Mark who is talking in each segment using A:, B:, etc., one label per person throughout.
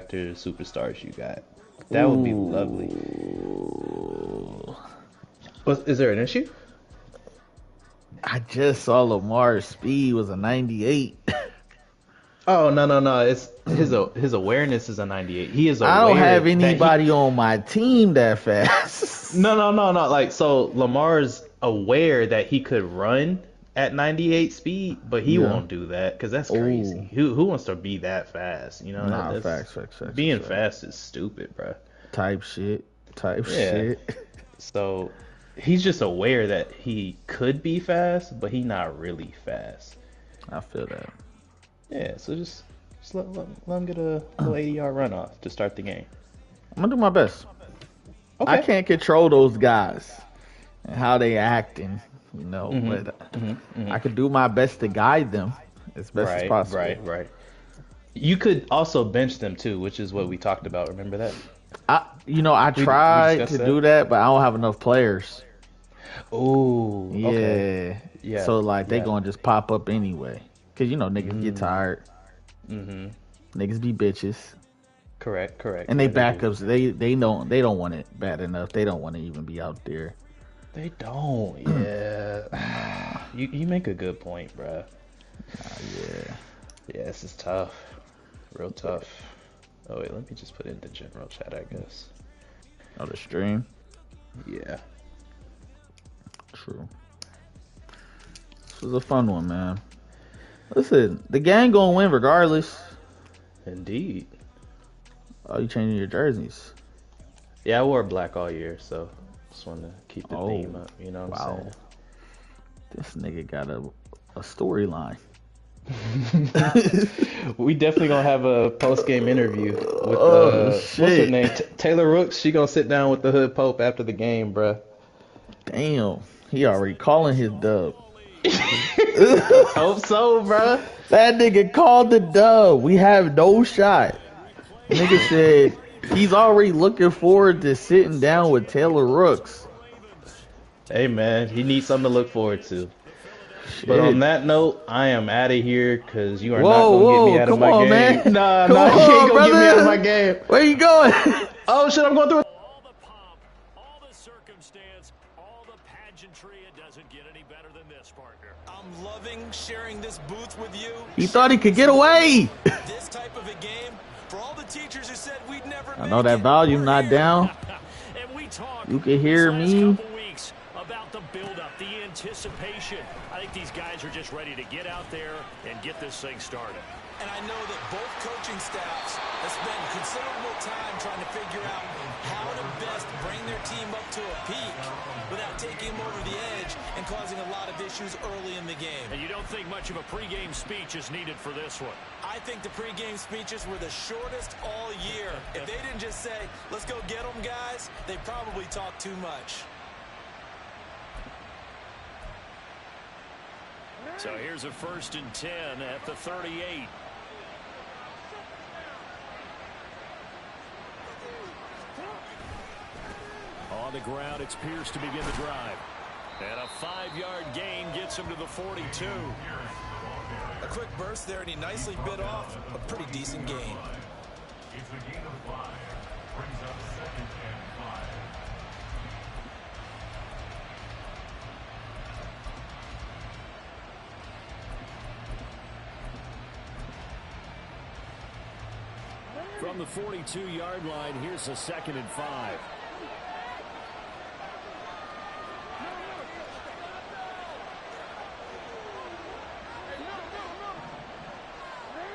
A: after the superstars you got. That would be lovely. Is there an issue?
B: I just saw Lamar's speed was a 98.
A: Oh no! It's his awareness is a 98. He is aware.
B: I don't have anybody on my team that fast.
A: No. Like, so Lamar's aware that he could run at 98 speed, but he won't do that because that's crazy. Who wants to be that fast? You know,
B: nah, facts.
A: Being fast is stupid, bro.
B: Type shit.
A: So he's just aware that he could be fast, but he's not really fast.
B: I feel that.
A: Yeah, so just let him get a little 80-yard run off to start the game.
B: I'm gonna do my best.
A: Okay.
B: I can't control those guys and how they acting, you know, but I could do my best to guide them as best as possible.
A: Right. You could also bench them too, which is what we talked about. Remember that?
B: I tried to do that, but I don't have enough players.
A: Oh,
B: yeah.
A: Okay. Yeah.
B: So like they gonna just pop up anyway. Cause you know niggas get tired. Niggas be bitches.
A: Correct.
B: And they backups, they don't want it bad enough. They don't want to even be out there.
A: They don't. Yeah. You make a good point, bro.
B: Yeah.
A: Yeah, this is tough. Real tough. Oh wait, let me just put it in the general chat, I guess.
B: Oh, the stream.
A: Yeah.
B: True. This was a fun one, man. Listen, the gang gonna win regardless.
A: Indeed.
B: Oh, you changing your jerseys?
A: Yeah, I wore black all year, so just wanted to keep the theme up. You know what I'm saying?
B: This nigga got a storyline.
A: We definitely gonna have a post-game interview with what's her name? Taylor Rooks. She gonna sit down with the Hood Pope after the game, bruh.
B: Damn, he already calling his dub.
A: Hope so, bruh.
B: That nigga called the dub. We have no shot. Nigga said he's already looking forward to sitting down with Taylor Rooks.
A: Hey man, he needs something to look forward to. Shit. But on that note, I am out of here because you are not gonna get me out of my game.
B: Man.
A: Nah, you ain't gonna get me out of my game.
B: Where you going?
A: Oh shit, I'm going through.
C: All the pomp, all the circumstance, all the pageantry, it doesn't get any better than this, partner.
D: I'm loving sharing this booth with you.
B: He thought he could get away.
D: This type of a game, for all the teachers who said we'd never
B: I know that volume not down.
C: And we talked
B: you can hear me.
C: About the build-up, the anticipation. I think these guys are just ready to get out there and get this thing started.
D: And I know that both coaching staffs have spent considerable time trying to figure out how to best bring their team up to a peak without taking them over the edge and causing a lot of issues early in the game.
C: And you don't think much of a pregame speech is needed for this one?
D: I think the pregame speeches were the shortest all year. If they didn't just say, let's go get them, guys, they probably talked too much.
C: So here's a 1st and 10 at the 38. On the ground, it's Pierce to begin the drive. And a 5-yard gain gets him to the 42.
D: A quick burst there, and he nicely bit off a pretty decent gain.
E: It's a gain of 5. Brings up 2nd and 5.
C: From the 42-yard line, here's a 2nd and 5.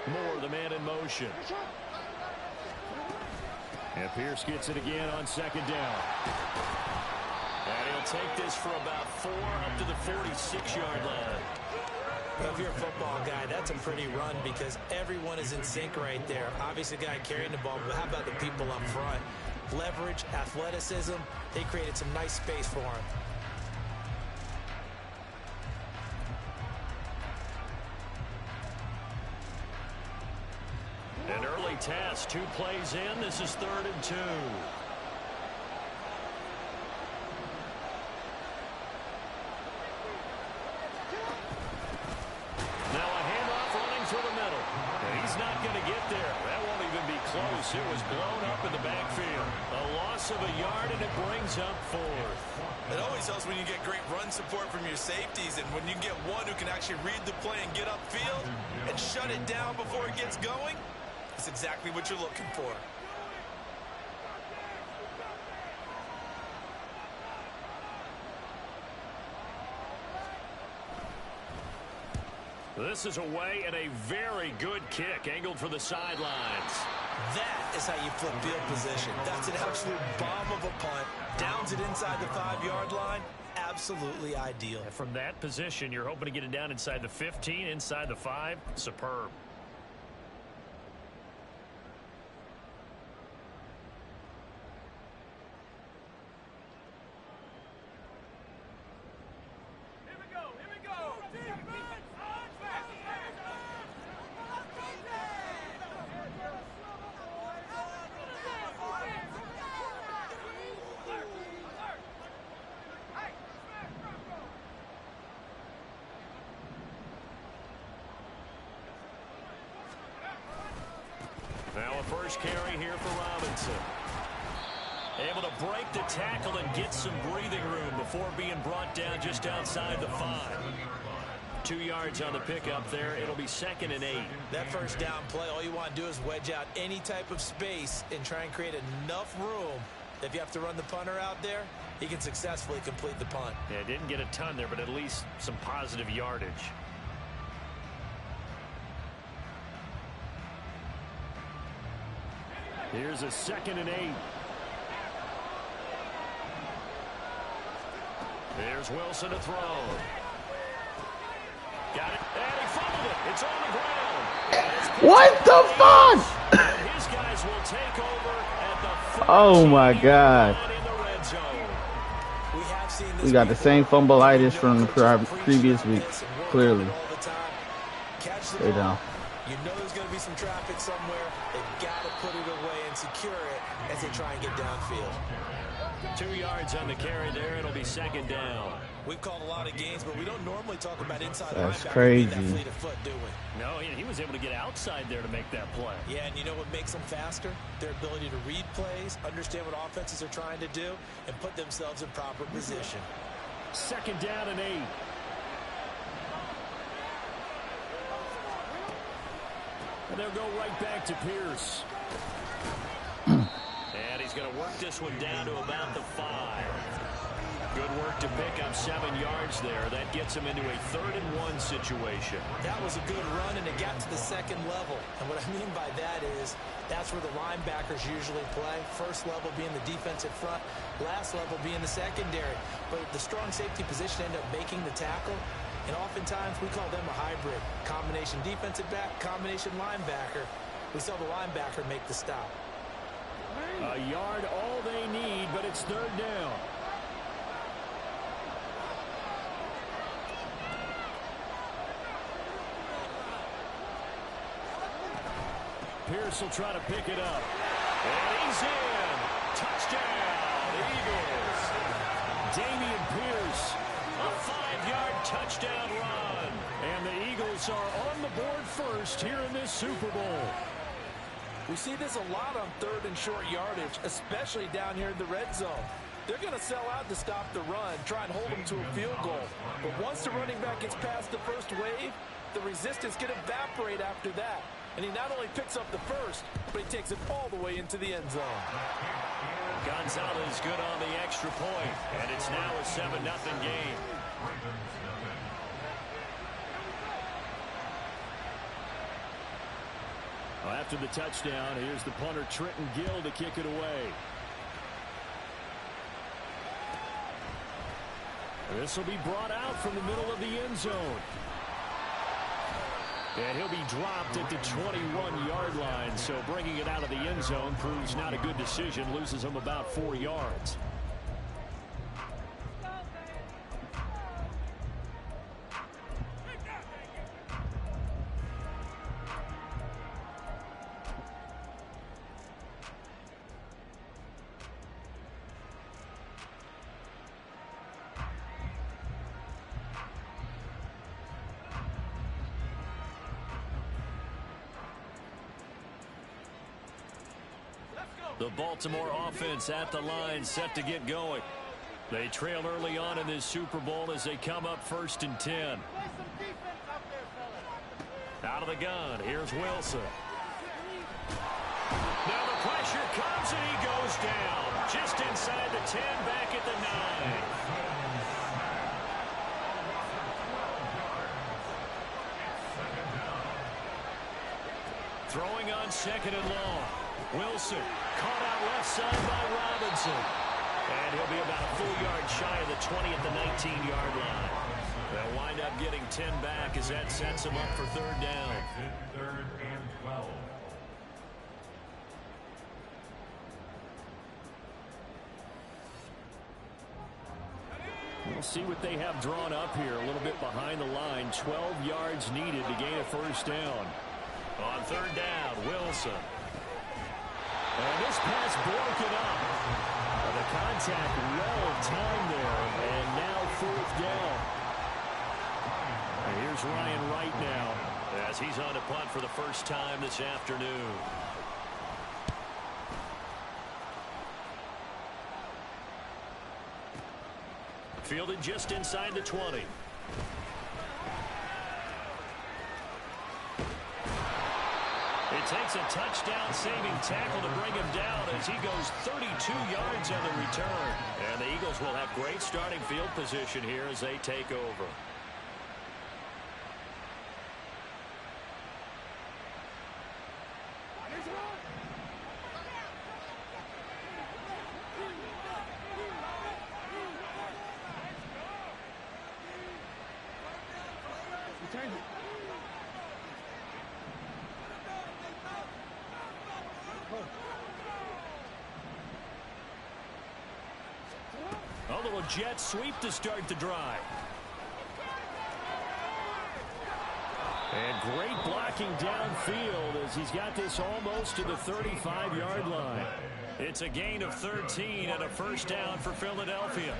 C: Moore, the man in motion. And Pierce gets it again on 2nd down. And he'll take this for about 4 up to the 46-yard line.
D: If you're a football guy, that's a pretty run because everyone is in sync right there. Obviously, the guy carrying the ball, but how about the people up front? Leverage, athleticism, they created some nice space for him.
C: An early task, 2 plays in. This is 3rd and 2. Now a handoff running through the middle. And he's not going to get there. That won't even be close. He'll here was blown up in the backfield. A loss of a yard, and it brings up 4th.
D: It always helps when you get great run support from your safeties, and when you get one who can actually read the play and get upfield and shut it down before it gets going, that's exactly what you're looking for.
C: This is away and a very good kick angled for the sidelines.
D: That is how you flip field position. That's an absolute bomb of a punt. Downs it inside the 5-yard line. Absolutely ideal.
C: And from that position, you're hoping to get it down inside the 15, inside the 5. Superb. Now a first carry here for Robinson. Able to break the tackle and get some breathing room before being brought down just outside the 5. 2 yards on the pickup there. It'll be 2nd and 8.
D: That first down play, all you want to do is wedge out any type of space and try and create enough room. If you have to run the punter out there, he can successfully complete the punt.
C: Yeah, didn't get a ton there, but at least some positive yardage. Here's a 2nd and 8. There's Wilson to throw. Got it, and he fumbled it. It's on the ground.
B: What the fuck?
C: And his guys will take over at the
B: Oh my God.
C: in the red zone.
D: We have seen this
B: We got the
D: before.
B: same fumbleitis from the
D: Just
B: previous week.
D: this and work
B: Clearly.
D: on it all the time. Catch the
B: Stay
D: ball.
B: down.
D: You know there's going to be some traffic somewhere. They've got to put it away and secure it as they try and get downfield.
C: 2 yards on the carry there. It'll be 2nd down.
D: We've called a lot of games, but we don't normally talk about inside
B: That's
D: linebackers
B: crazy.
D: being that fleet of foot, do we?
C: No, he was able to get outside there to make that play.
D: Yeah, and you know what makes them faster? Their ability to read plays, understand what offenses are trying to do, and put themselves in proper position.
C: 2nd down and 8. And they'll go right back to Pierce. And he's going to work this one down to about the 5. Good work to pick up 7 yards there. That gets him into a 3rd and 1 situation.
D: That was a good run, and it got to the 2nd level. And what I mean by that is that's where the linebackers usually play. First level being the defensive front, last level being the secondary. But the strong safety position ended up making the tackle. And oftentimes we call them a hybrid. Combination defensive back, combination linebacker. We saw the linebacker make the stop.
C: A yard all they need, but it's 3rd down. Pierce will try to pick it up. And he's in. Touchdown, Eagles. Dameon Pierce, a 5-yard touchdown run. And the Eagles are on the board first here in this Super Bowl.
F: We see this a lot on 3rd and short yardage, especially down here in the red zone. They're going to sell out to stop the run, try and hold them to a field goal. But once the running back gets past the first wave, the resistance can evaporate after that. And he not only picks up the first, but he takes it all the way into the end zone.
C: Gonzalez good on the extra point, and it's now a 7-0 game. Well, after the touchdown, here's the punter Trenton Gill to kick it away. This will be brought out from the middle of the end zone. And he'll be dropped at the 21-yard line, so bringing it out of the end zone proves not a good decision, loses him about 4 yards. The Baltimore offense at the line, set to get going. They trail early on in this Super Bowl as they come up 1st and 10. Out of the gun, here's Wilson. Now the pressure comes and he goes down. Just inside the 10, back at the 9. Throwing on 2nd and long. Wilson caught out left side by Robinson. And he'll be about a full yard shy of the 20 at the 19-yard line. They'll wind up getting 10 back as that sets them up for 3rd down.
E: 3rd and 12.
C: We'll see what they have drawn up here. A little bit behind the line. 12 yards needed to gain a 1st down. On 3rd down, Wilson. And this pass broken up. The contact well timed there. And now 4th down. And here's Ryan Wright now as he's on to punt for the first time this afternoon. Fielded just inside the 20. It takes a touchdown-saving tackle to bring him down as he goes 32 yards on the return. And the Eagles will have great starting field position here as they take over. A little jet sweep to start the drive. And great blocking downfield as he's got this almost to the 35-yard line. It's a gain of 13 and a 1st down for Philadelphia.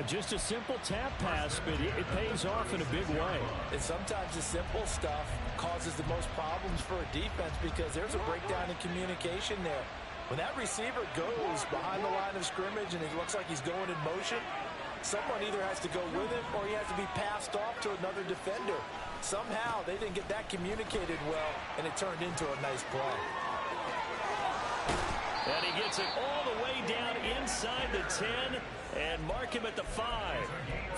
C: Just a simple tap pass, but it pays off in a big way.
F: And sometimes the simple stuff causes the most problems for a defense because there's a breakdown in communication there. When that receiver goes behind the line of scrimmage and it looks like he's going in motion, someone either has to go with him or he has to be passed off to another defender. Somehow they didn't get that communicated well, and it turned into a nice play.
C: And he gets it all the way down inside the 10 and mark him at the 5.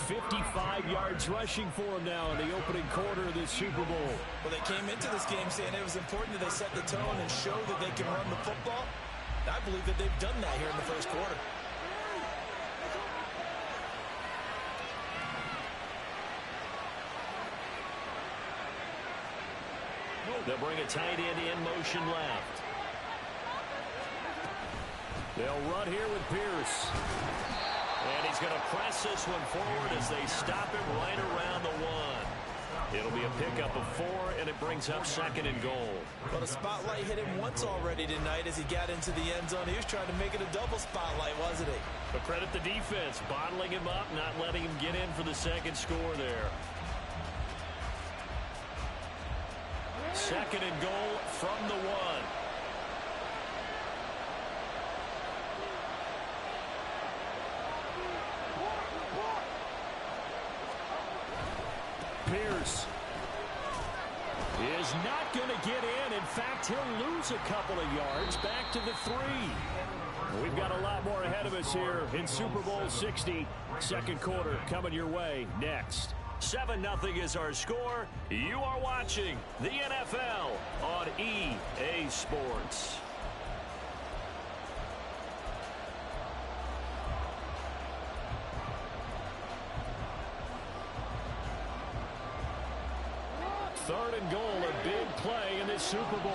C: 55 yards rushing for him now in the opening quarter of this Super Bowl.
F: Well, they came into this game saying it was important that they set the tone and show that they can run the football. I believe that they've done that here in the 1st quarter.
C: They'll bring a tight end in motion left. They'll run here with Pierce. And he's going to press this one forward as they stop him right around the 1. It'll be a pickup of 4, and it brings up 2nd and goal.
F: Well, the spotlight hit him once already tonight as he got into the end zone. He was trying to make it a double spotlight, wasn't he?
C: But credit the defense, bottling him up, not letting him get in for the 2nd score there. 2nd and goal from the 1. Pierce is not going to get in. In fact, he'll lose a couple of yards back to the 3. We've got a lot more ahead of us here in Super Bowl 60. 2nd quarter coming your way next. 7-0 is our score. You are watching the NFL on EA Sports. Third and goal, a big play in this Super Bowl.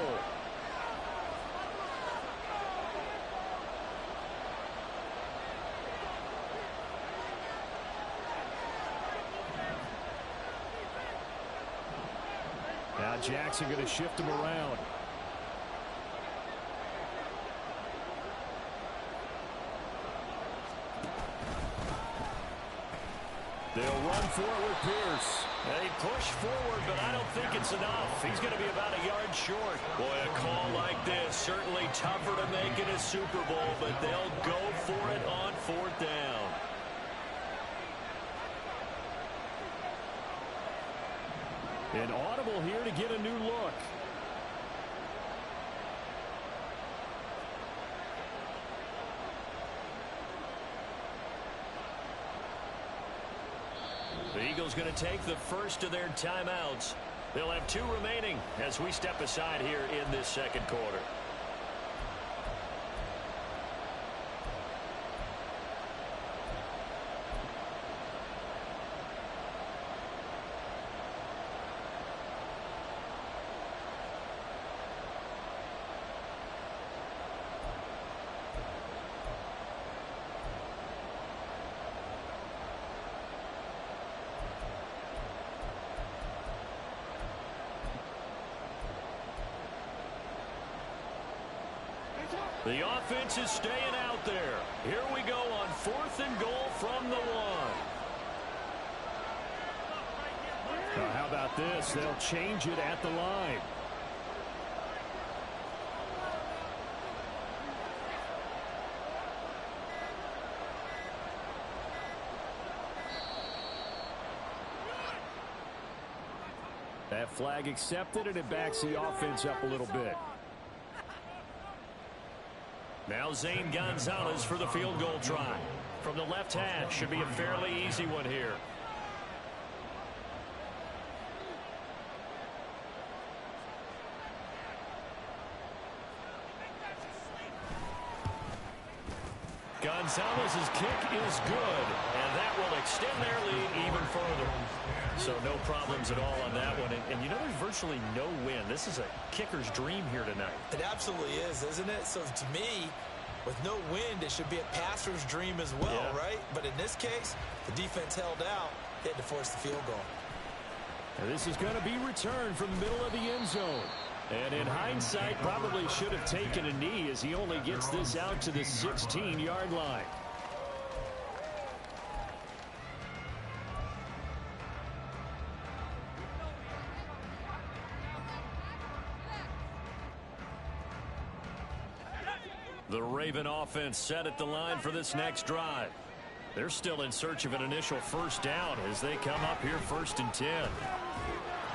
C: Now Jackson going to shift him around. They'll run for it with Pierce. They push forward, but I don't think it's enough. He's going to be about a yard short. Boy, a call like this, certainly tougher to make in a Super Bowl, but they'll go for it on 4th down. An audible here to get a new look. The Eagles going to take the first of their timeouts. They'll have 2 remaining as we step aside here in this second quarter. The offense is staying out there. Here we go on 4th and goal from the 1. Now, how about this? They'll change it at the line. That flag accepted, and it backs the offense up a little bit. Now Zane Gonzalez for the field goal try. From the left hash, should be a fairly easy one here. Gonzalez's kick is good, and that will extend their lead even further. So no problems at all on that one. And you know, there's virtually no win. This is a kicker's dream here tonight.
D: It absolutely is, isn't it? So to me, with no wind, it should be a passer's dream as well, right? But in this case, the defense held out. They had to force the field goal.
C: And this is going to be returned from the middle of the end zone. And in hindsight, probably should have taken a knee as he only gets this out to the 16-yard line. The Raven offense set at the line for this next drive. They're still in search of an initial first down as they come up here 1st and 10.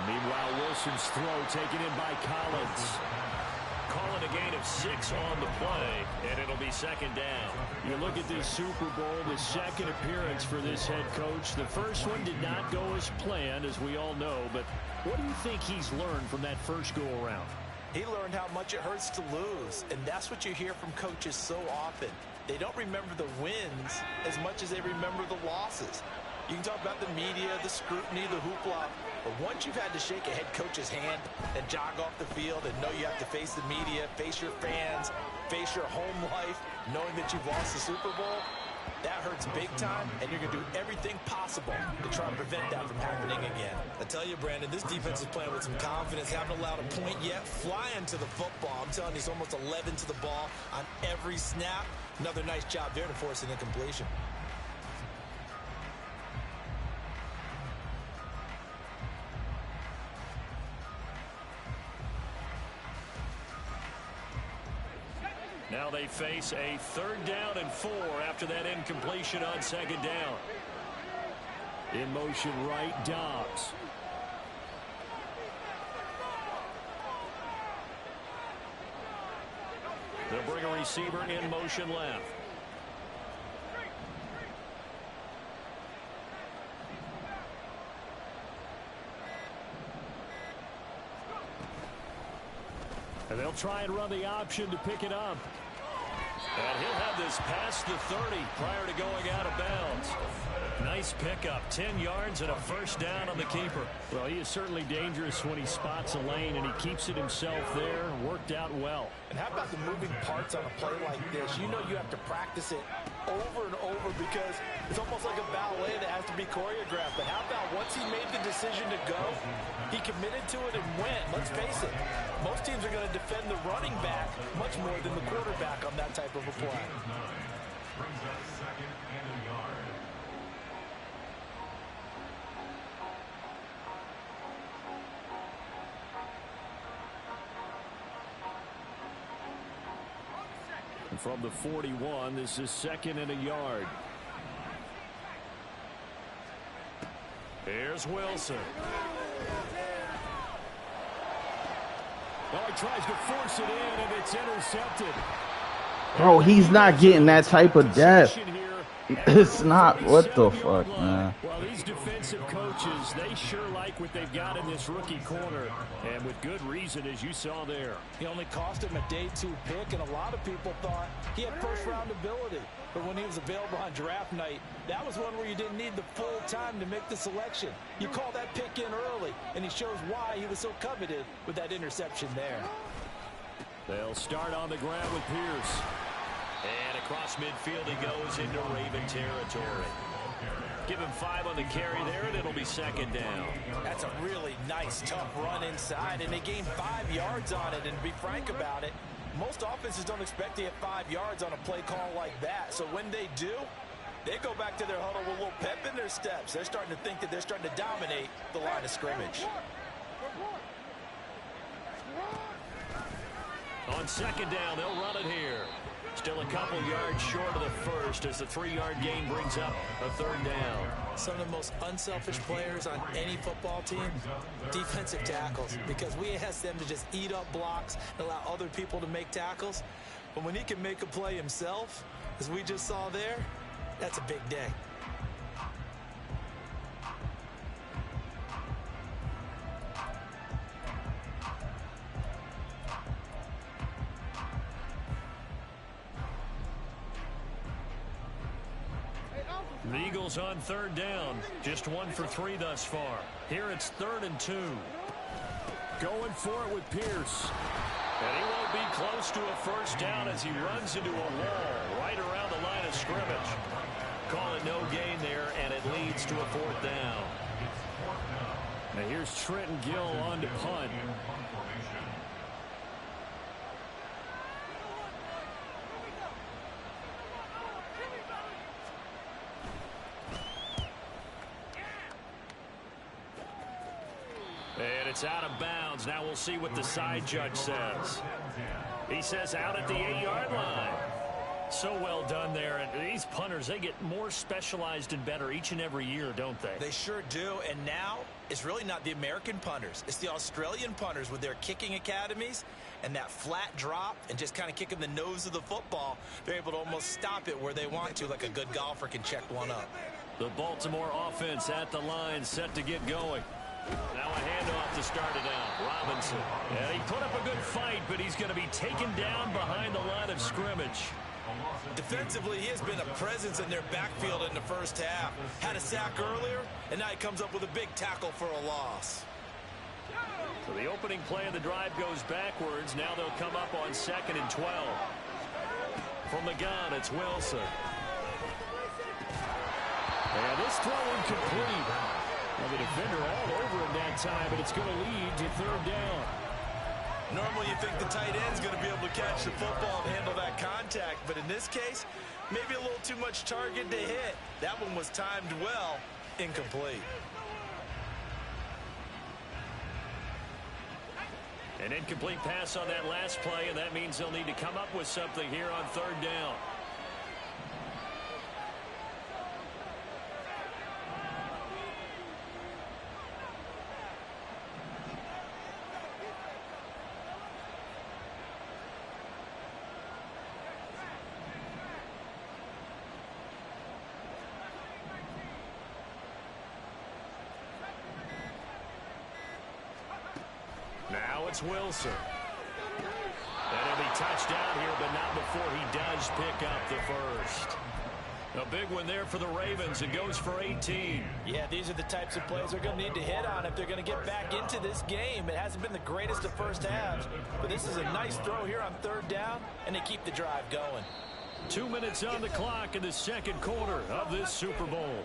C: Meanwhile, Wilson's throw taken in by Collins. Calling a gain of 6 on the play, and it'll be 2nd down. You look at this Super Bowl, the second appearance for this head coach. The first one did not go as planned, as we all know, but what do you think he's learned from that first go-around?
F: He learned how much it hurts to lose, and that's what you hear from coaches so often. They don't remember the wins as much as they remember the losses. You can talk about the media, the scrutiny, the hoopla, but once you've had to shake a head coach's hand and jog off the field and know you have to face the media, face your fans, face your home life, knowing that you've lost the Super Bowl, that hurts big time, and you're going to do everything possible to try and prevent that from happening again.
D: I tell you, Brandon, this defense is playing with some confidence. Haven't allowed a point yet. Flying to the football. I'm telling you, he's almost 11 to the ball on every snap. Another nice job there to force an incompletion.
C: Now they face a 3rd down and 4 after that incompletion on 2nd down. In motion right, Dobbs. They'll bring a receiver in motion left. And they'll try and run the option to pick it up. And he'll have this past the 30 prior to going out of bounds. Nice pickup, 10 yards and a first down on the keeper. Well, he is certainly dangerous when he spots a lane, and he keeps it himself there. Worked out well.
F: And how about the moving parts on a play like this? You know you have to practice it over and over because it's almost like a ballet that has to be choreographed. But how about once he made the decision to go, he committed to it and went. Let's face it, most teams are going to defend the running back much more than the quarterback on that type of a play.
E: Brings up 2nd and a yard.
C: From the 41, this is 2nd and a yard. Here's Wilson. Oh, he tries to force it in, and it's intercepted.
B: Bro, he's not getting that type of depth. It's not. What the fuck, man?
C: Well, these defensive coaches, they sure like what they've got in this rookie corner, and with good reason, as you saw there.
F: He only cost him a day 2 pick, and a lot of people thought he had first-round ability. But when he was available on draft night, that was one where you didn't need the full time to make the selection. You call that pick in early, and he shows why he was so coveted with that interception there.
C: They'll start on the ground with Pierce. And across midfield he goes into Raven territory. Give him 5 on the carry there, and it'll be 2nd down.
F: That's a really nice, tough run inside, and they gained 5 yards on it. And to be frank about it, most offenses don't expect to get 5 yards on a play call like that. So when they do, they go back to their huddle with a little pep in their steps. They're starting to think that they're starting to dominate the line of scrimmage.
C: On 2nd down, they'll run it here. Still a couple yards short of the first as the 3-yard gain brings up a 3rd down.
F: Some of the most unselfish players on any football team, defensive tackles, because we ask them to just eat up blocks and allow other people to make tackles. But when he can make a play himself, as we just saw there, that's a big day.
C: The Eagles on 3rd down. Just 1 for 3 thus far. Here it's 3rd and 2. Going for it with Pierce. And he won't be close to a first down as he runs into a wall right around the line of scrimmage. Call it no gain there, and it leads to a 4th down. Now here's Trenton Gill on to punt. And it's out of bounds. Now we'll see what the side judge says. He says out at the 8-yard line. So well done there. And these punters, they get more specialized and better each and every year, don't they?
F: They sure do. And now it's really not the American punters. It's the Australian punters with their kicking academies and that flat drop and just kind of kicking the nose of the football. They're able to almost stop it where they want to, like a good golfer can check one up.
C: The Baltimore offense at the line, set to get going. Now a handoff to start it out. Robinson. And he put up a good fight, but he's going to be taken down behind the line of scrimmage.
F: Defensively, he has been a presence in their backfield in the first half. Had a sack earlier, and now he comes up with a big tackle for a loss.
C: So the opening play of the drive goes backwards. Now they'll come up on 2nd and 12. From the gun, it's Wilson. And this throw incomplete. Well, the defender all over him that time, but it's going to lead to 3rd down.
F: Normally you think the tight end's going to be able to catch the football and handle that contact, but in this case, maybe a little too much target to hit. That one was timed well, incomplete.
C: An incomplete pass on that last play, and that means they'll need to come up with something here on 3rd down. Now it's Wilson. And he'll be touchdown here, but not before he does pick up the first. A big one there for the Ravens. It goes for 18.
F: Yeah, these are the types of plays they're going to need to hit on if they're going to get back into this game. It hasn't been the greatest of first halves, but this is a nice throw here on 3rd down, and they keep the drive going.
C: 2 minutes on the clock in the 2nd quarter of this Super Bowl.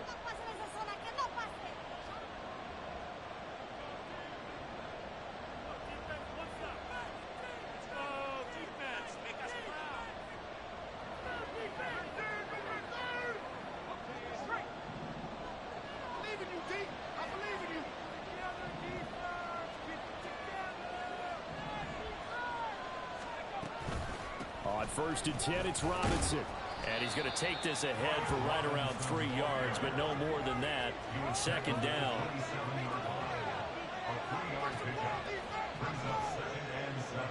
C: first and 10, it's Robinson. And he's going to take this ahead for right around 3 yards, but no more than that. Second down.
E: A 3-yard pickup brings up 2nd and 7.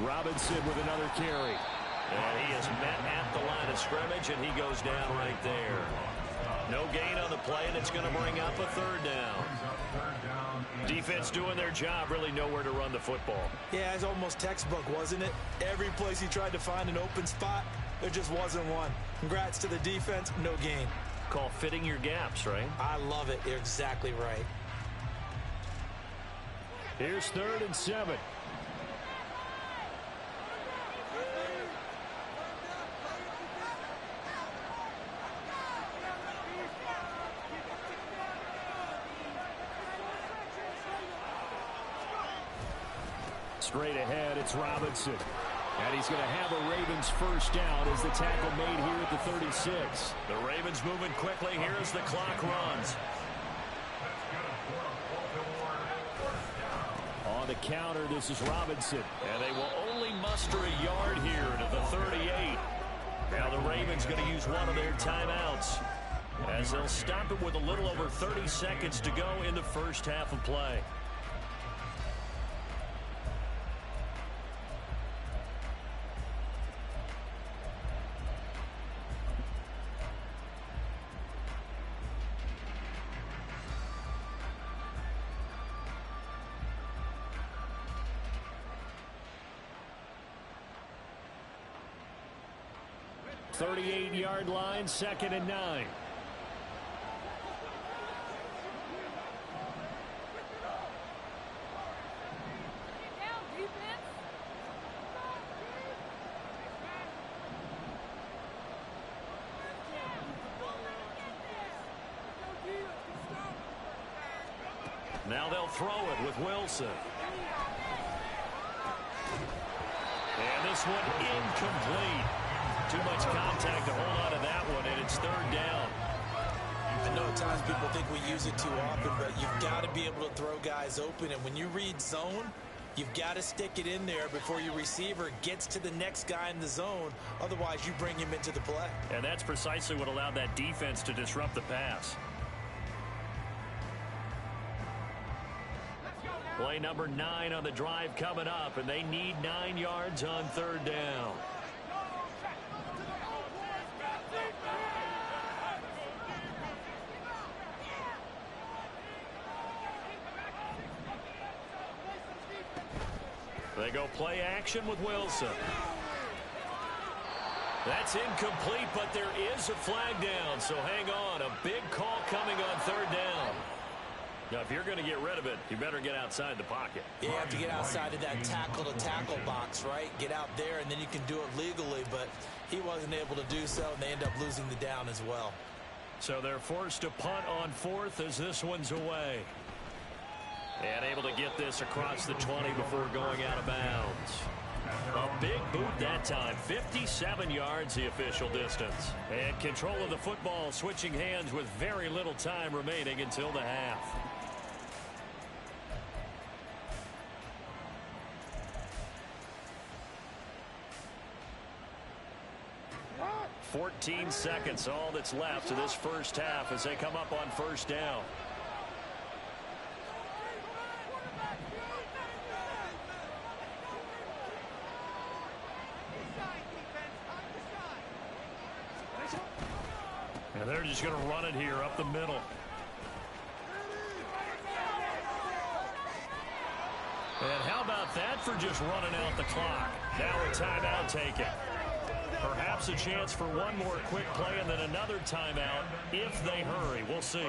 C: Robinson with another carry. And he is met at the line of scrimmage, and he goes down right there. No gain on the play, and it's going to bring up a 3rd down. Defense doing their job, really nowhere to run the football.
F: Yeah, it's almost textbook, wasn't it? Every place he tried to find an open spot, there just wasn't one. Congrats to the defense, no gain.
C: Call fitting your gaps, right?
F: I love it. You're exactly right.
C: Here's 3rd and 7. Straight ahead, it's Robinson. And he's going to have a Ravens first down as the tackle made here at the 36. The Ravens moving quickly here as the clock runs. On the counter, this is Robinson. And they will only muster a yard here to the 38. Now the Ravens going to use one of their timeouts, as they'll stop it with a little over 30 seconds to go in the first half of play. Yard line, 2nd and 9. Now they'll throw it with Wilson. And this one incomplete. Too much contact to hold on to that one, and it's 3rd down.
F: I know at times people think we use it too often, but you've got to be able to throw guys open. And when you read zone, you've got to stick it in there before your receiver gets to the next guy in the zone. Otherwise, you bring him into the play.
C: And that's precisely what allowed that defense to disrupt the pass. Play number 9 on the drive coming up, and they need 9 yards on 3rd down. They go play action with Wilson. That's incomplete, but there is a flag down, so hang on. A big call coming on 3rd down. Now, if you're going to get rid of it, you better get outside the pocket.
F: You have to get outside of that tackle-to-tackle box, right? Get out there, and then you can do it legally, but he wasn't able to do so, and they end up losing the down as well.
C: So they're forced to punt on 4th as this one's away. And able to get this across the 20 before going out of bounds. A big boot that time. 57 yards the official distance. And control of the football switching hands with very little time remaining until the half. 14 seconds, all that's left of this first half as they come up on 1st down. And they're just going to run it here up the middle. And how about that for just running out the clock? Now a timeout taken. Perhaps a chance for one more quick play and then another timeout if they hurry. We'll see.
E: 1st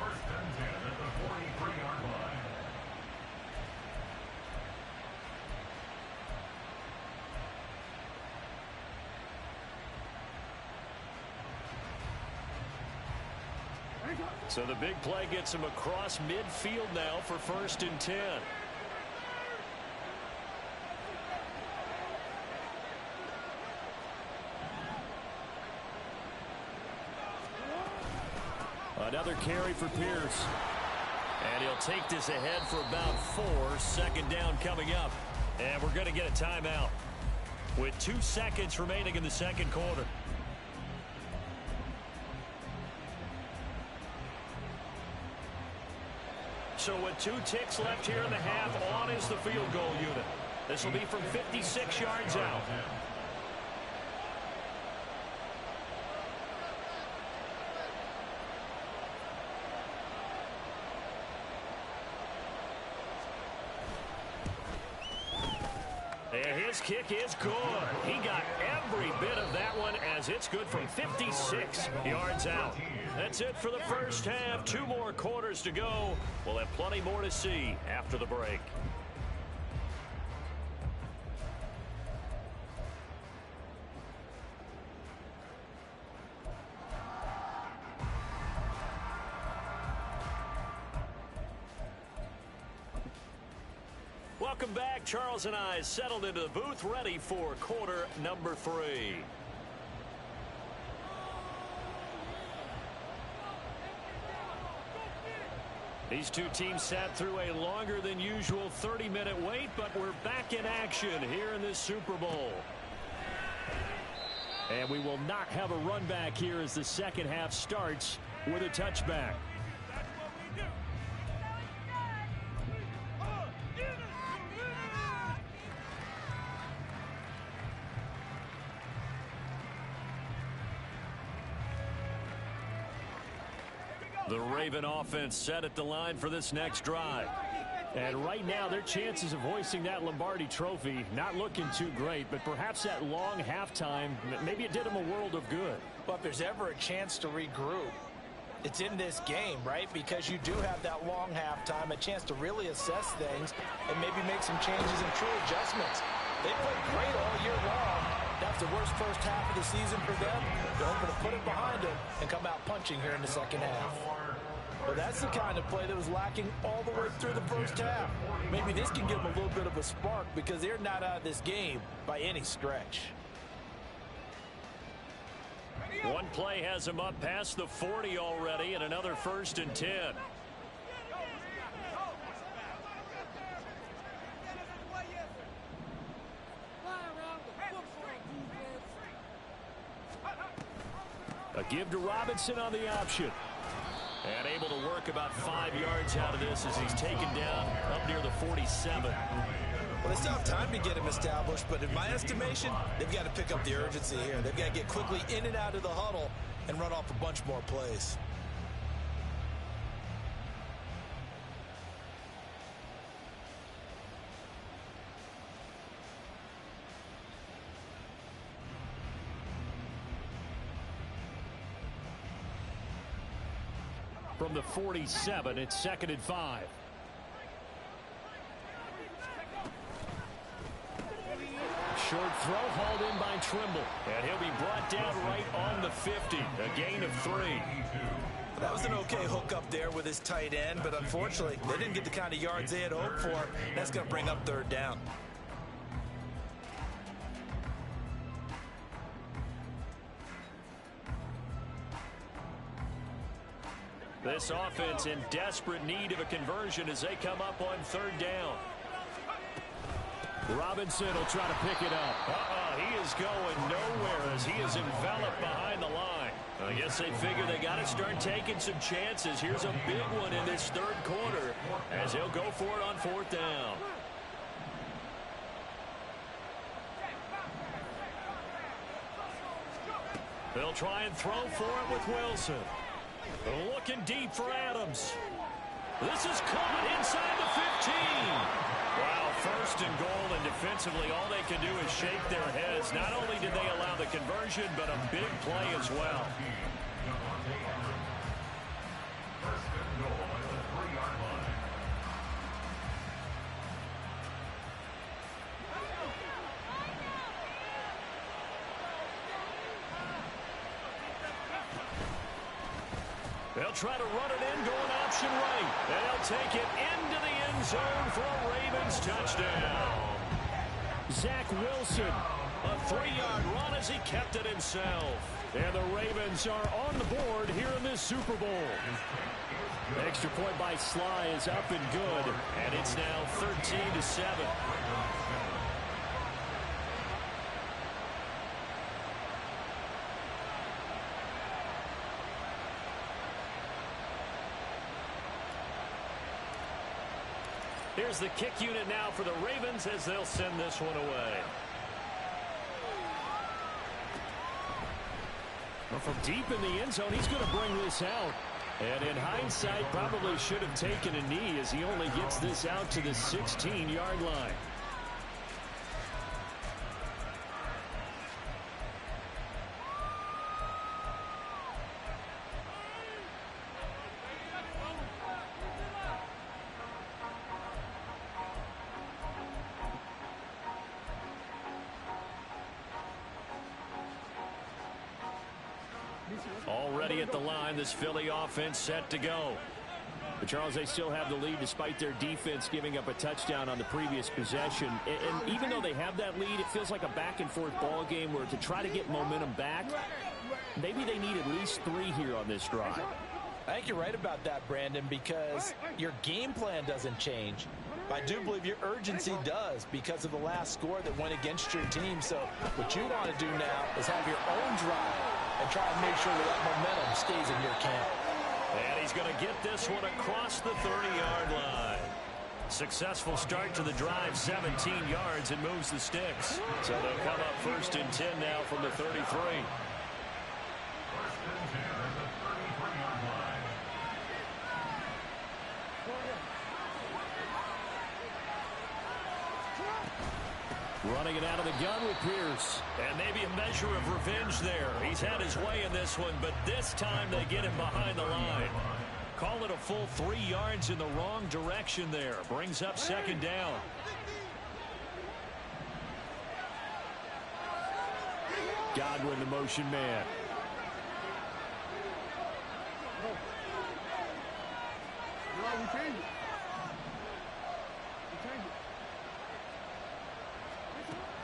E: and 10 at the 43-yard line.
C: So the big play gets him across midfield now for 1st and 10. Another carry for Pierce. And he'll take this ahead for about 4. 2nd down coming up. And we're going to get a timeout with 2 seconds remaining in the 2nd quarter. So with 2 ticks left here in the half, on is the field goal unit. This will be from 56 yards out. And his kick is good. He got every bit of that one as it's good from 56 yards out. That's it for the first half. 2 more quarters to go. We'll have plenty more to see after the break. Welcome back. Charles and I settled into the booth, ready for quarter number 3. These 2 teams sat through a longer than usual 30-minute wait, but we're back in action here in this Super Bowl. And we will not have a run back here as the 2nd half starts with a touchback. The Raven offense set at the line for this next drive. And right now, their chances of hoisting that Lombardi trophy not looking too great, but perhaps that long halftime, maybe it did them a world of good.
F: But if there's ever a chance to regroup, it's in this game, right? Because you do have that long halftime, a chance to really assess things and maybe make some changes and true adjustments. They played great all year long. That's the worst first half of the season for them. They're hoping to put it behind them and come out punching here in the 2nd half. Well, that's the kind of play that was lacking all the way through the first half. Maybe this can give them a little bit of a spark because they're not out of this game by any stretch.
C: One play has them up past the 40 already, and another 1st and 10. A give to Robinson on the option. And able to work about 5 yards out of this as he's taken down up near the 47.
F: Well, they still have time to get him established, but in my estimation, they've got to pick up the urgency here. They've got to get quickly in and out of the huddle and run off a bunch more plays.
C: From the 47, it's 2nd and 5. Short throw hauled in by Trimble. And he'll be brought down right on the 50. A gain of 3.
F: That was an okay hook up there with his tight end, but unfortunately, they didn't get the kind of yards they had hoped for. That's going to bring up 3rd down.
C: This offense in desperate need of a conversion as they come up on 3rd down. Robinson will try to pick it up. He is going nowhere as he is enveloped behind the line. I guess they figure they got to start taking some chances. Here's a big one in this 3rd quarter as he'll go for it on 4th down. They'll try and throw for it with Wilson. Looking deep for Adams. This is caught inside the 15. Wow, 1st and goal, and defensively all they can do is shake their heads. Not only did they allow the conversion, but a big play as well. They'll try to run it in, going option right. And they'll take it into the end zone for a Ravens touchdown. Zach Wilson. A 3-yard run as he kept it himself. And the Ravens are on the board here in this Super Bowl. Extra point by Sly is up and good. And it's now 13-7. Here's the kick unit now for the Ravens as they'll send this one away. Well, from deep in the end zone, he's going to bring this out. And in hindsight, probably should have taken a knee as he only gets this out to the 16-yard line. Already at the line, this Philly offense set to go. But Charles, they still have the lead despite their defense giving up a touchdown on the previous possession. And even though they have that lead, it feels like a back-and-forth ball game where to try to get momentum back, maybe they need at least 3 here on this drive.
F: I think you're right about that, Brandon, because your game plan doesn't change. I do believe your urgency does because of the last score that went against your team. So what you want to do now is have your own drive and try and make sure that momentum stays in your camp.
C: And he's going to get this one across the 30-yard line. Successful start to the drive, 17 yards, and moves the sticks. So they'll come up 1st and 10 now from the 33. Running it out of the gun with Pierce. And maybe a measure of revenge there. He's had his way in this one, but this time they get him behind the line. Call it a full 3 yards in the wrong direction there. Brings up 2nd down. Godwin, the motion man.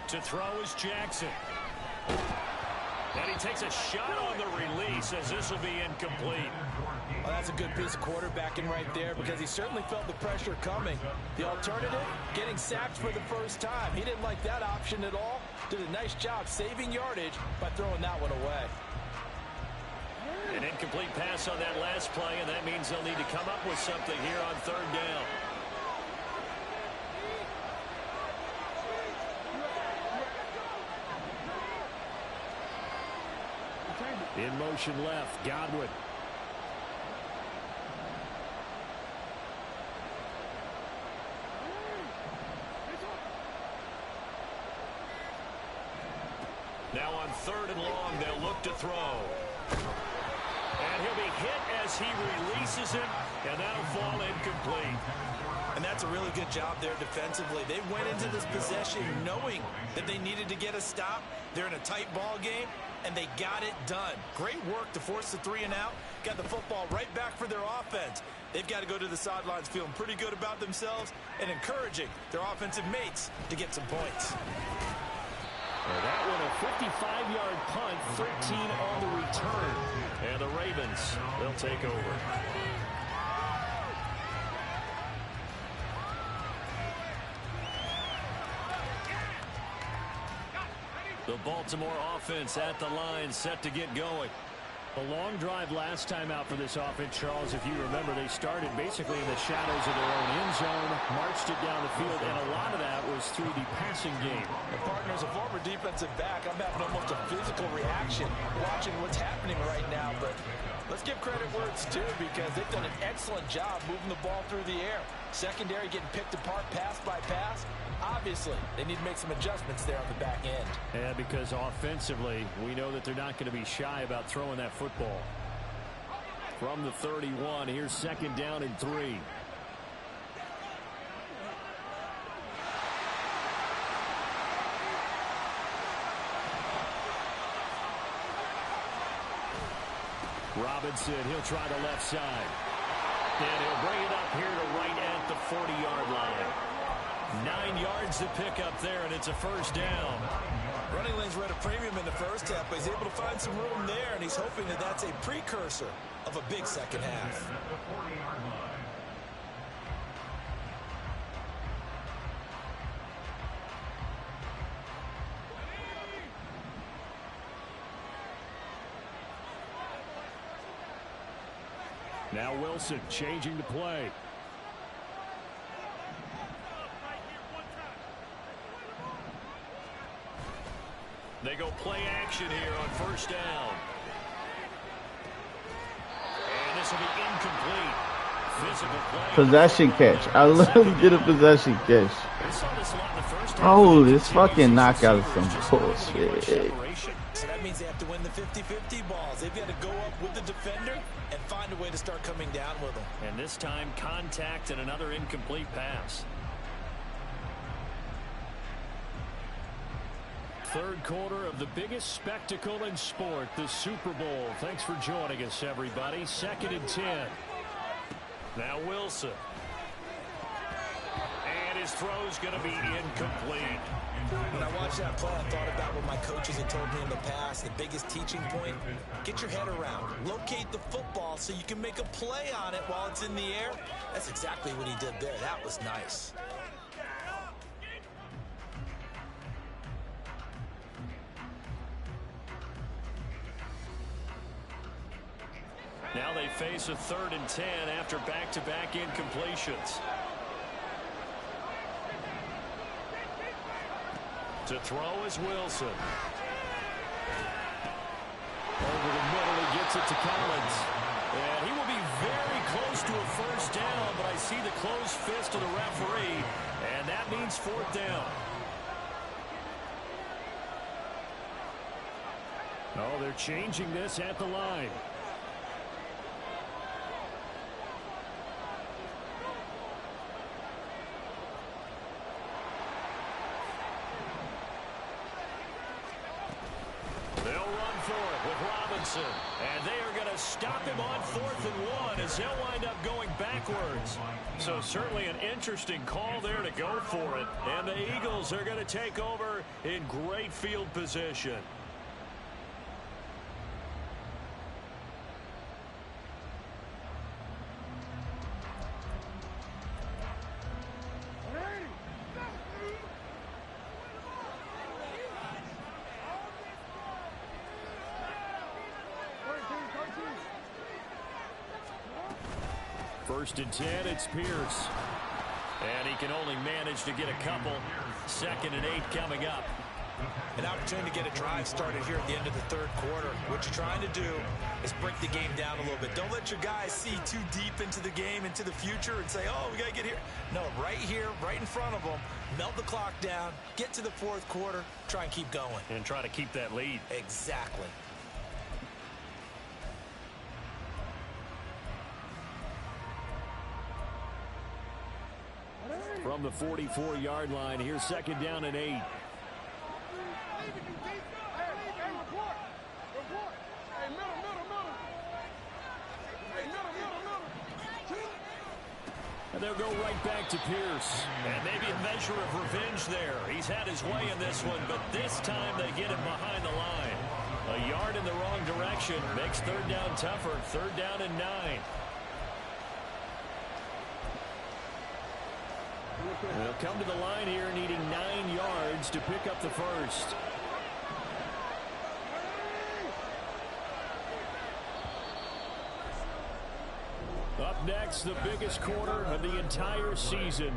C: To throw is Jackson. And he takes a shot on the release as this will be incomplete.
F: Well, that's a good piece of quarterbacking right there because he certainly felt the pressure coming. The alternative, getting sacked for the first time. He didn't like that option at all. Did a nice job saving yardage by throwing that one away.
C: An incomplete pass on that last play, and that means they'll need to come up with something here on 3rd down. In motion left, Godwin. Now on 3rd and long, they'll look to throw. And he'll be hit as he releases it, and that'll fall incomplete.
F: And that's a really good job there defensively. They went into this possession knowing that they needed to get a stop. They're in a tight ball game, and they got it done. Great work to force the 3 and out. Got the football right back for their offense. They've got to go to the sidelines feeling pretty good about themselves and encouraging their offensive mates to get some points.
C: Well, that one a 55-yard punt, 13 on the return. And the Ravens, they'll take over. The Baltimore offense at the line, set to get going. A long drive last time out for this offense, Charles. If you remember, they started basically in the shadows of their own end zone, marched it down the field, and a lot of that was through the passing game.
F: The partner's a former defensive back. I'm having almost a physical reaction watching what's happening right now. But let's give credit where it's due because they've done an excellent job moving the ball through the air. Secondary getting picked apart pass by pass. Obviously, they need to make some adjustments there on the back end.
C: Yeah, because offensively, we know that they're not going to be shy about throwing that football. From the 31, here's 2nd down and 3. Robinson, he'll try the left side. And he'll bring it up here to right at the 40-yard line. 9 yards to pick up there, and it's a first down.
D: Running lanes were at a premium in the first half, but he's able to find some room there, and he's hoping that that's a precursor of a big second half.
C: Now Wilson changing the play. They go play action here on first down. And this will be incomplete. Physical play.
B: Possession catch. I love to get a possession catch. Oh, this fucking knockout is some bullshit.
D: So that means they have to win the 50-50 balls. They've got to go up with the defender and find a way to start coming down with them.
C: And this time, contact and another incomplete pass. Third quarter of the biggest spectacle in sport, the Super Bowl. Thanks for joining us, everybody. 2nd and 10. Now Wilson. And his throw's going to be incomplete.
D: When I watched that play, I thought about what my coaches had told me in the past. The biggest teaching point, get your head around. Locate the football so you can make a play on it while it's in the air. That's exactly what he did there. That was nice.
C: Now they face a 3rd and 10 after back-to-back incompletions. To throw is Wilson. Over the middle, he gets it to Collins. And he will be very close to a first down, but I see the closed fist of the referee, and that means 4th down. Oh, they're changing this at the line. And they are going to stop him on 4th and 1 as they'll wind up going backwards. So certainly an interesting call there to go for it. And the Eagles are going to take over in great field position. First and 10, it's Pierce. And he can only manage to get a couple. 2nd and 8 coming up.
D: An opportunity to get a drive started here at the end of the 3rd quarter. What you're trying to do is break the game down a little bit. Don't let your guys see too deep into the game, into the future, and say, oh, we got to get here. No, right here, right in front of them, melt the clock down, get to the 4th quarter, try and keep going.
C: And try to keep that lead.
D: Exactly.
C: From the 44-yard line, here's 2nd down and 8. And they'll go right back to Pierce. And maybe a measure of revenge there. He's had his way in this one, but this time they get him behind the line. A yard in the wrong direction makes 3rd down tougher. 3rd down and 9. They'll come to the line here needing 9 yards to pick up the first. Up next, the biggest quarter of the entire season.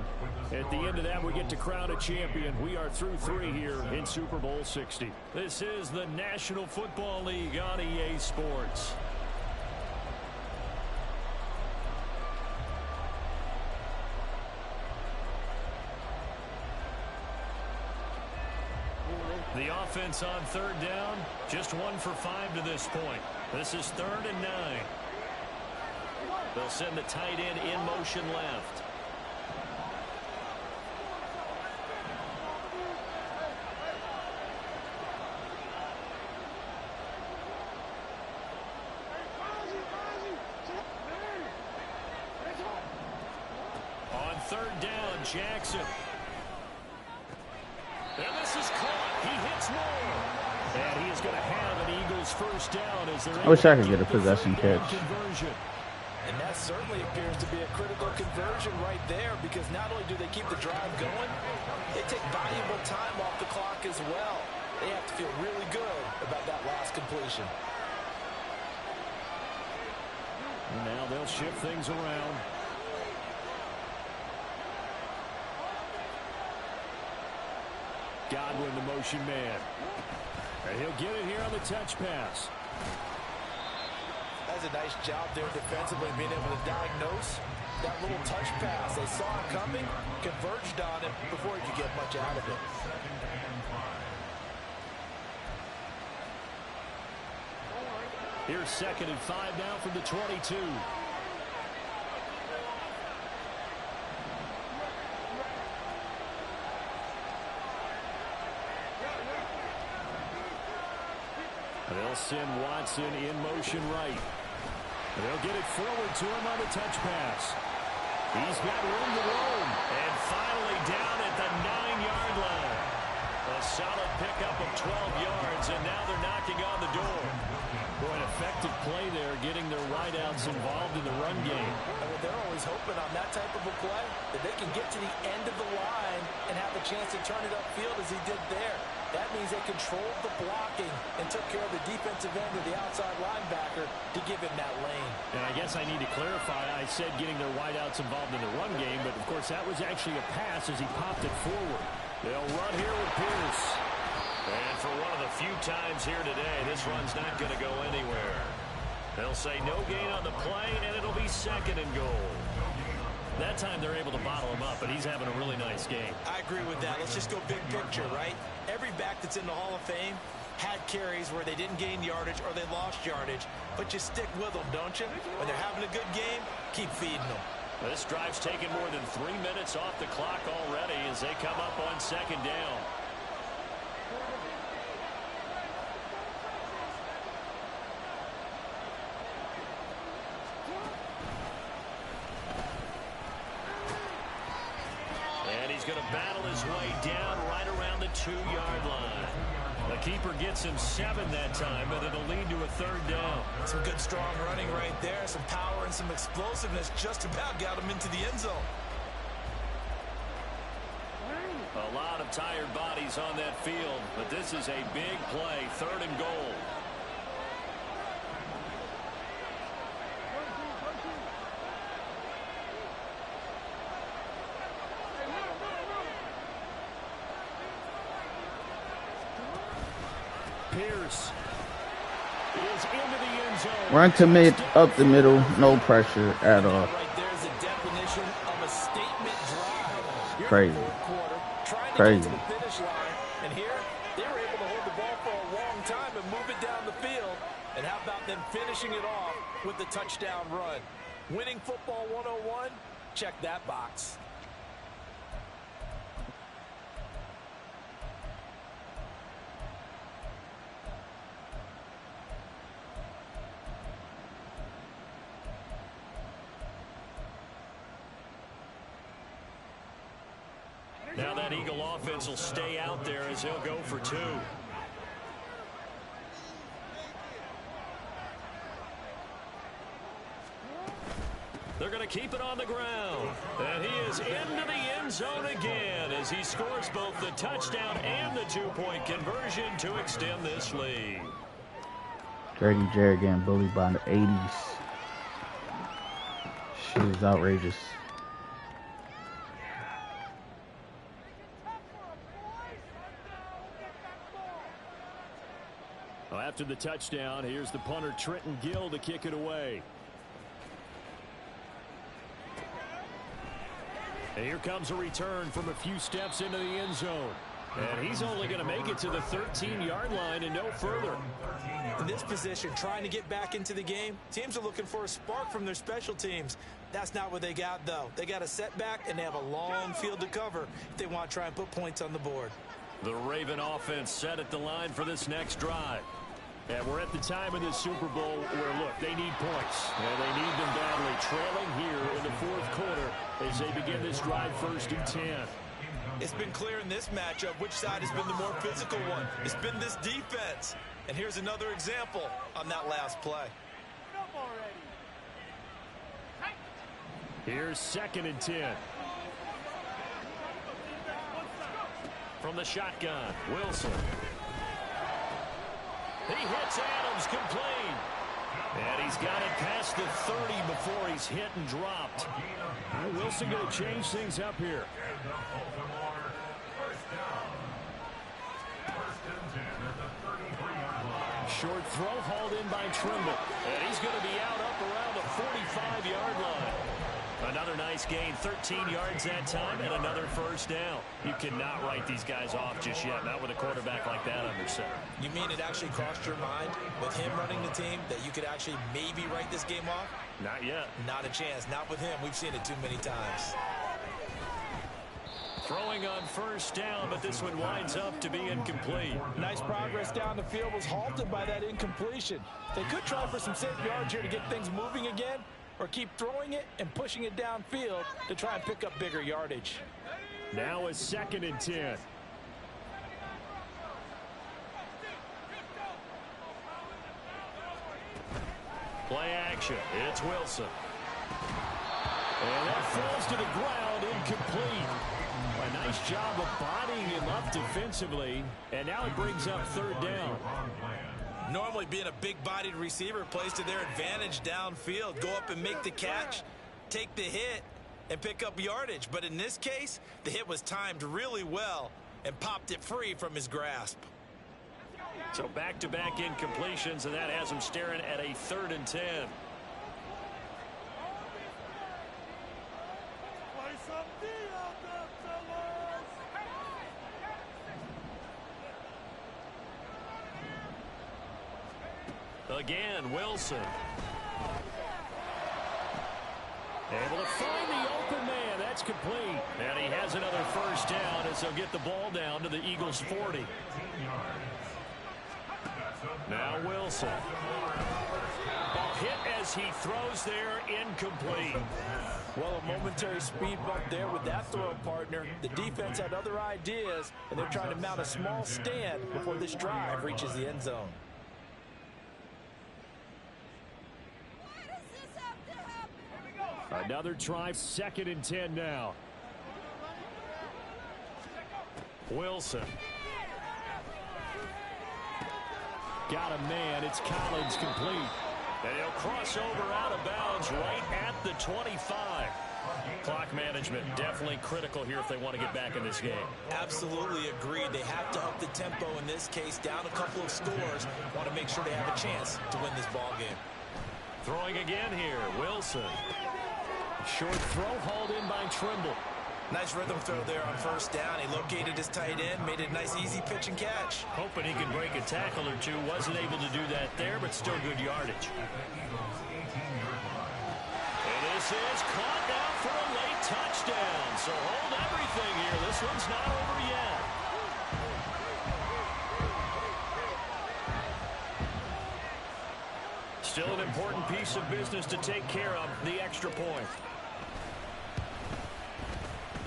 C: At the end of that, we get to crown a champion. We are through 3 here in Super Bowl 60. This is the National Football League on EA Sports. The offense on 3rd down, just 1 for 5 to this point. This is 3rd and 9. They'll send the tight end in motion left. On 3rd down, Jackson. This is caught. He hits more. And he is going to have an Eagles first down as they're
B: I wish I could get a possession catch.
C: conversion.
F: And that certainly appears to be a critical conversion right there, because not only do they keep the drive going, they take valuable time off the clock as well. They have to feel really good about that last completion.
C: And now they'll shift things around. Godwin, the motion man. And he'll get it here on the touch pass.
F: That's a nice job there defensively, being able to diagnose that little touch pass. They saw it coming, converged on it before he could get much out of it.
C: Here's 2nd and 5 now from the 22. They'll send Watson in motion right. They'll get it forward to him on the touch pass. He's got room to roam. And finally down at the 9-yard line. A solid pickup of 12 yards, and now they're knocking on the door. Boy, an effective play there, getting their wideouts involved in the run game.
F: And they're always hoping on that type of a play that they can get to the end of the line and have a chance to turn it upfield as he did there. That means they controlled the blocking and took care of the defensive end of the outside linebacker to give him that lane.
C: And I guess I need to clarify, I said getting their wideouts involved in the run game, but of course that was actually a pass as he popped it forward. They'll run here with Pierce. And for one of the few times here today, this run's not going to go anywhere. They'll say no gain on the play, and it'll be 2nd and goal. That time they're able to bottle him up, but he's having a really nice game.
F: I agree with that. Let's just go big picture, right? Every back that's in the Hall of Fame had carries where they didn't gain yardage or they lost yardage, but you stick with them, don't you? When they're having a good game, keep feeding them.
C: This drive's taken more than 3 minutes off the clock already as they come up on 2nd down. And he's going to battle his way down right around the 2-yard line. The keeper gets him 7 that time, but it'll lead to a 3rd down.
F: Some good, strong running right there. Some power and some explosiveness just about got him into the end zone.
C: A lot of tired bodies on that field, but this is a big play, 3rd and goal. Pierce is into the end zone.
B: Run to mid, up the middle, no pressure at all.
F: Right there's the definition of a statement drive. You're
B: Crazy.
F: in the fourth quarter, trying to
B: Crazy.
F: get to the finish line, and here they were able to hold the ball for a long time and move it down the field. And how about them finishing it off with the touchdown run? Winning football 101, check that box.
C: Now that Eagle offense will stay out there as he'll go for 2. They're going to keep it on the ground. And he is into the end zone again as he scores both the touchdown and the 2-point conversion to extend this lead.
B: Grady Jarrett getting bullied by the 80s. Shit is outrageous.
C: Well, after the touchdown, here's the punter Trenton Gill to kick it away. And here comes a return from a few steps into the end zone. And he's only going to make it to the 13-yard line and no further.
F: In this position, trying to get back into the game, teams are looking for a spark from their special teams. That's not what they got, though. They got a setback, and they have a long field to cover if they want to try and put points on the board.
C: The Raven offense set at the line for this next drive. And we're at the time in the Super Bowl where, look, they need points. And they need them badly, trailing here in the fourth quarter as they begin this drive 1st and 10.
D: It's been clear in this matchup which side has been the more physical one. It's been this defense. And here's another example on that last play.
C: Here's 2nd and 10. From the shotgun, Wilson. He hits Adams, complete. And he's got it past the 30 before he's hit and dropped. Wilson going to change things up here. Short throw hauled in by Trimble. And he's going to be out up around the 45-yard line. Another nice gain, 13 yards that time, and another first down. You cannot write these guys off just yet, not with a quarterback like that under center.
D: You mean it actually crossed your mind with him running the team that you could actually maybe write this game off?
C: Not yet.
D: Not a chance. Not with him. We've seen it too many times.
C: Throwing on first down, but this one winds up to be incomplete.
F: Nice progress down the field was halted by that incompletion. They could try for some safe yards here to get things moving again, or keep throwing it and pushing it downfield to try and pick up bigger yardage.
C: Now is 2nd and 10. Play action. It's Wilson. And that falls to the ground, incomplete. A nice job of bodying him up defensively, and now it brings up 3rd down.
D: Normally being a big-bodied receiver plays to their advantage downfield. Go up and make the catch, take the hit, and pick up yardage. But in this case, the hit was timed really well and popped it free from his grasp.
C: So back-to-back incompletions, and that has him staring at a 3rd and 10. Again, Wilson. Able to find the open man. That's complete. And he has another first down as they'll get the ball down to the Eagles' 40. Now Wilson. Ball hit as he throws there, incomplete.
F: Well, a momentary speed bump there with that throw, partner. The defense had other ideas, and they're trying to mount a small stand before this drive reaches the end zone.
C: Another try, 2nd and 10 now. Wilson. Got a man. It's Collins, complete. And he'll cross over out of bounds right at the 25. Clock management definitely critical here if they want to get back in this game.
D: Absolutely agreed. They have to up the tempo in this case, down a couple of scores. Want to make sure they have a chance to win this ball game.
C: Throwing again here, Wilson. Short throw hauled in by Trimble.
D: Nice rhythm throw there on first down. He located his tight end, made it a nice easy pitch and catch.
C: Hoping he could break a tackle or two. Wasn't able to do that there, but still good yardage. And this is caught now for a late touchdown. So hold everything here. This one's not over yet. Still an important piece of business to take care of, the extra point.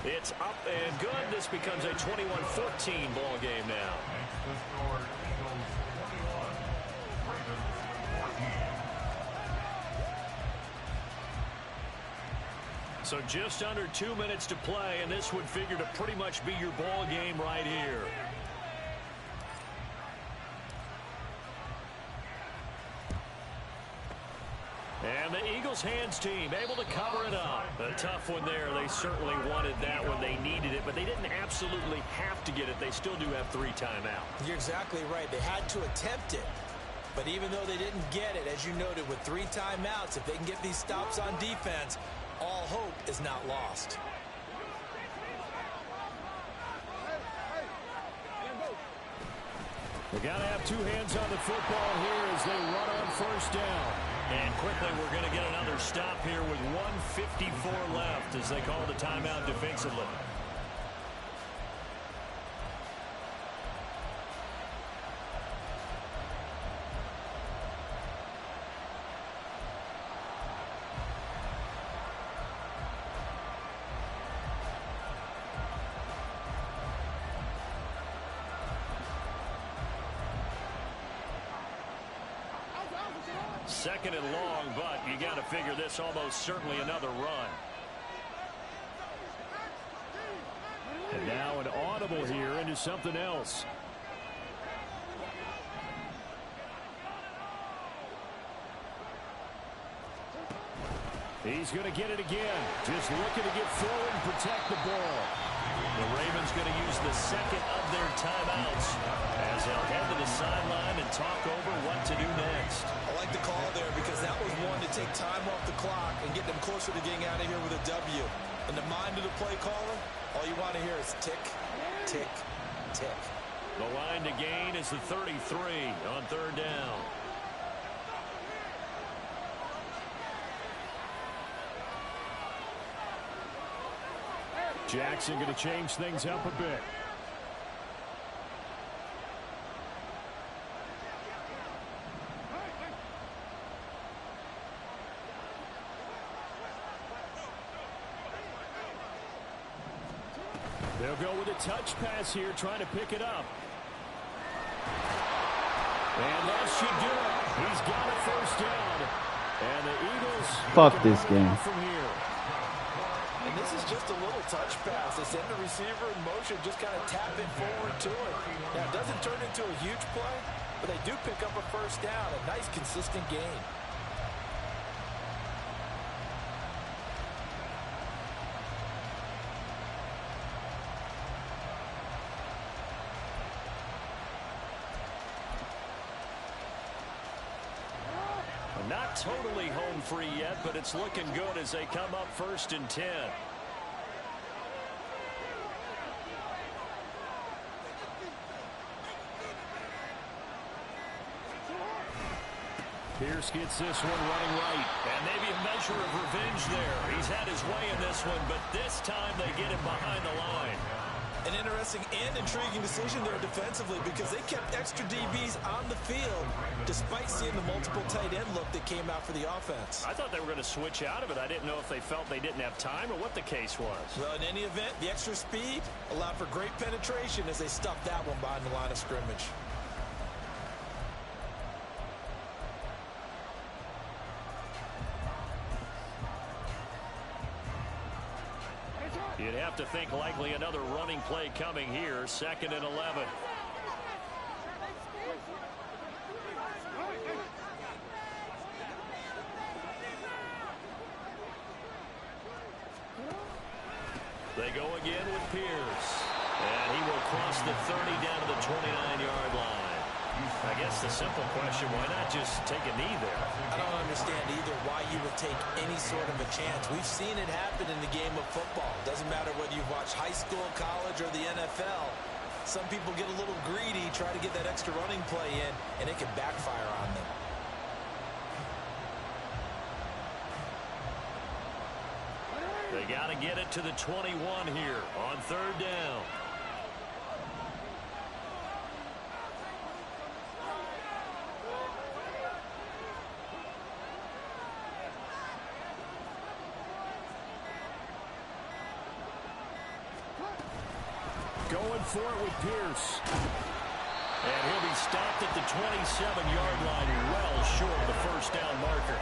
C: It's up and good. This becomes a 21-14 ball game now. So just under 2 minutes to play, and this would figure to pretty much be your ball game right here. And the Eagles hands team able to cover it up. A tough one there. They certainly wanted that when they needed it, but they didn't absolutely have to get it. They still do have 3 timeouts.
D: You're exactly right. They had to attempt it. But even though they didn't get it, as you noted, with 3 timeouts, if they can get these stops on defense, all hope is not lost.
C: We got to have 2 hands on the football here as they run on first down. And quickly, we're going to get another stop here with 1:54 left as they call the timeout defensively. 2nd and long, but you got to figure this almost certainly another run. And now an audible here into something else. He's going to get it again. Just looking to get forward and protect the ball. The Ravens going to use the 2nd of their timeouts as they'll head to the sideline and talk over what to do next.
D: I like the call there because that was one to take time off the clock and get them closer to getting out of here with a W. In the mind of the play caller, all you want to hear is tick, tick, tick.
C: The line to gain is the 33 on 3rd down. Jackson going to change things up a bit. They'll go with a touch pass here, trying to pick it up. And that should do it. He's got a 1st down. And the Eagles
B: fuck this game.
C: From here.
F: And this is just a little touch pass. They send the receiver in motion, just kind of tap it forward to it. Now, it doesn't turn into a huge play, but they do pick up a 1st down. A nice, consistent gain.
C: Not totally home free yet, but it's looking good as they come up 1st and 10. Pierce gets this one running right. And maybe a measure of revenge there. He's had his way in this one, but this time they get him behind the line.
D: An interesting and intriguing decision there defensively because they kept extra DBs on the field despite seeing the multiple tight end look that came out for the offense.
C: I thought they were going to switch out of it. I didn't know if they felt they didn't have time or what the case was.
D: Well, in any event, the extra speed allowed for great penetration as they stuffed that one behind the line of scrimmage.
C: You'd have to think likely another running play coming here. 2nd and 11. They go again with Pierce. And he will cross the 30 down to the 29-yard line. I guess the simple question, why not just take a knee there?
D: I don't understand either why you would take any sort of a chance. We've seen it happen in the game of football. Doesn't matter whether you've watched high school, college, or the NFL. Some people get a little greedy, try to get that extra running play in, and it can backfire on them.
C: They got to get it to the 21 here on 3rd down. Going for it with Pierce. And he'll be stopped at the 27-yard line, well short of the 1st down marker.